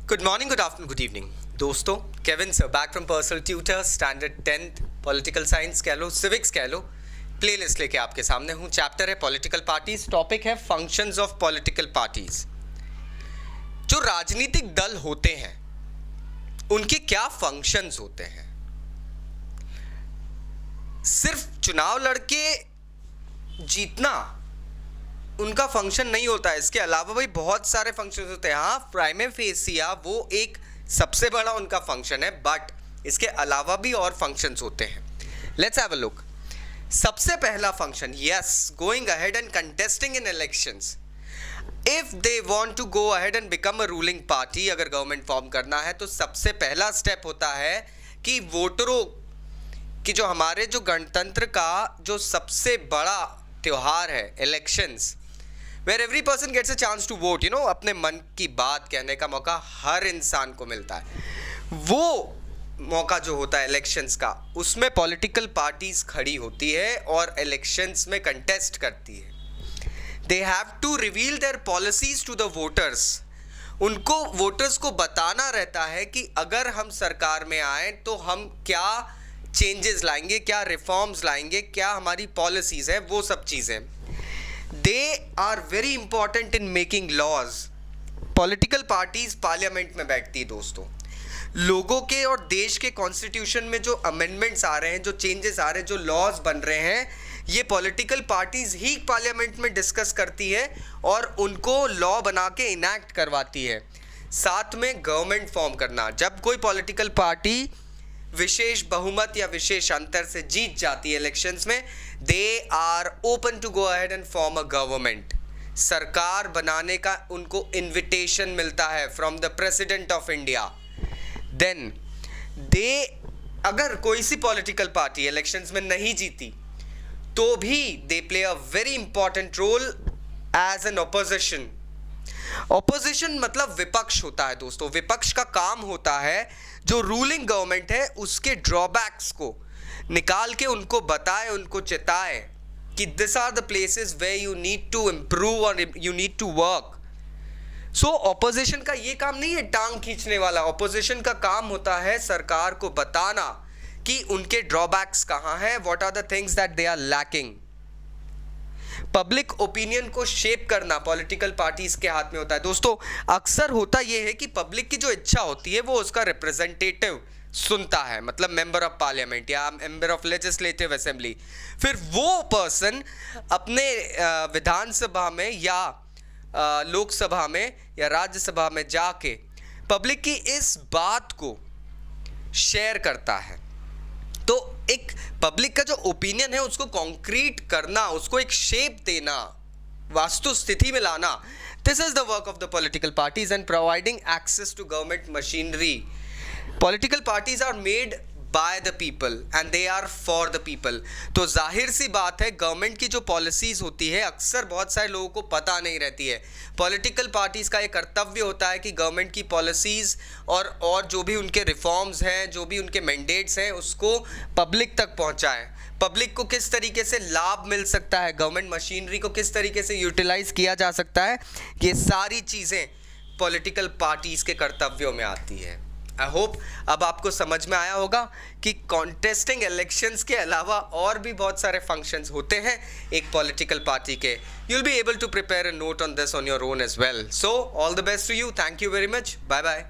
Good morning, good afternoon, good evening दोस्तों। Kevin sir back from personal tutor, standard 10th, political science कह लो, civics कह लो, playlist लेके आपके सामने हूँ। चैप्टर है पॉलिटिकल पार्टीज, टॉपिक है फंक्शंस ऑफ पॉलिटिकल पार्टीज। जो राजनीतिक दल होते हैं उनके क्या फंक्शंस होते हैं। सिर्फ चुनाव लड़के जीतना उनका फंक्शन नहीं होता है, इसके अलावा भाई बहुत सारे फंक्शंस होते हैं। हाँ, प्राइमे फेसिया वो एक सबसे बड़ा उनका फंक्शन है, बट इसके अलावा भी और फंक्शंस होते हैं। Let's have a look. सबसे पहला function, yes, going ahead and contesting in elections. If they want to go ahead and become a ruling party, अगर गवर्नमेंट फॉर्म करना है तो सबसे पहला स्टेप होता है कि वोटरों की जो हमारे जो गणतंत्र का जो सबसे बड़ा त्योहार है elections, where every person gets a chance to vote, अपने मन की बात कहने का मौका हर इंसान को मिलता है। वो मौका जो होता है इलेक्शंस का, उसमें पॉलिटिकल पार्टीज खड़ी होती है और इलेक्शंस में कंटेस्ट करती है। They have to reveal their policies to the voters. उनको वोटर्स को बताना रहता है कि अगर हम सरकार में आए तो हम क्या चेंजेस लाएंगे, क्या रिफॉर्म्स लाएंगे, क्या हमारी पॉलिसीज है, वो सब चीज़ें। They are very important in making laws. Political parties parliament में बैठती है दोस्तों। लोगों के और देश के कॉन्स्टिट्यूशन में जो अमेंडमेंट्स आ रहे हैं, जो चेंजेस आ रहे हैं, जो लॉज बन रहे हैं, ये पॉलिटिकल पार्टीज ही पार्लियामेंट में डिस्कस करती है और उनको लॉ बना के इनैक्ट करवाती है। साथ में गवर्नमेंट फॉर्म करना, जब कोई पॉलिटिकल पार्टी विशेष बहुमत या विशेष अंतर से जीत जाती है इलेक्शंस में, they are open to go ahead and form a government. सरकार बनाने का उनको इनविटेशन मिलता है from the president of India. Then they, अगर कोई सी पॉलिटिकल पार्टी इलेक्शंस में नहीं जीती तो भी they play a very important role as an opposition. Opposition मतलब विपक्ष होता है दोस्तों। विपक्ष का काम होता है जो रूलिंग गवर्नमेंट है उसके ड्रॉबैक्स को निकाल के उनको बताए, उनको चिताए कि this are the places where you need to improve और you need to work. So opposition का ये काम नहीं है टांग खींचने वाला। ऑपोजिशन का काम होता है सरकार को बताना कि उनके ड्रॉबैक्स कहाँ हैं, what are the things that they are lacking. Public opinion को शेप करना पॉलिटिकल पार्टीज के हाथ में होता है दोस्तों। अक्सर होता यह है कि पब्लिक की जो इच्छा होती है वो उसका रिप्रेजेंटेटिव सुनता है, मतलब मेंबर ऑफ पार्लियामेंट या मेंबर ऑफ लेजिस्लेटिव असेंबली। फिर वो पर्सन अपने विधानसभा में या लोकसभा में या राज्यसभा में जाके पब्लिक की इस बात को शेयर करता है। तो एक पब्लिक का जो ओपिनियन है उसको कॉन्क्रीट करना, उसको एक शेप देना, वास्तु स्थिति में लाना, this is the work of the political parties and providing access to government machinery. Political parties are made by the people and they are for the people. तो जाहिर सी बात है गवर्नमेंट की जो पॉलिसीज होती है अक्सर बहुत सारे लोगों को पता नहीं रहती है। पॉलिटिकल पार्टीज का ये कर्तव्य होता है कि गवर्नमेंट की पॉलिसीज और जो भी उनके रिफॉर्म्स हैं, जो भी उनके मैंडेट्स हैं, उसको पब्लिक तक पहुंचाएं। पब्लिक को किस तरीके से लाभ मिल सकता है, गवर्नमेंट मशीनरी को किस तरीके से यूटिलाइज किया जा सकता है, ये सारी चीज़ें पॉलिटिकल पार्टीज के कर्तव्यों में आती है। आई होप अब आपको समझ में आया होगा कि कॉन्टेस्टिंग इलेक्शंस के अलावा और भी बहुत सारे फंक्शंस होते हैं एक पॉलिटिकल पार्टी के। You will be able to prepare a note on this on your own as well. So all the best to you. Thank you very much. Bye bye.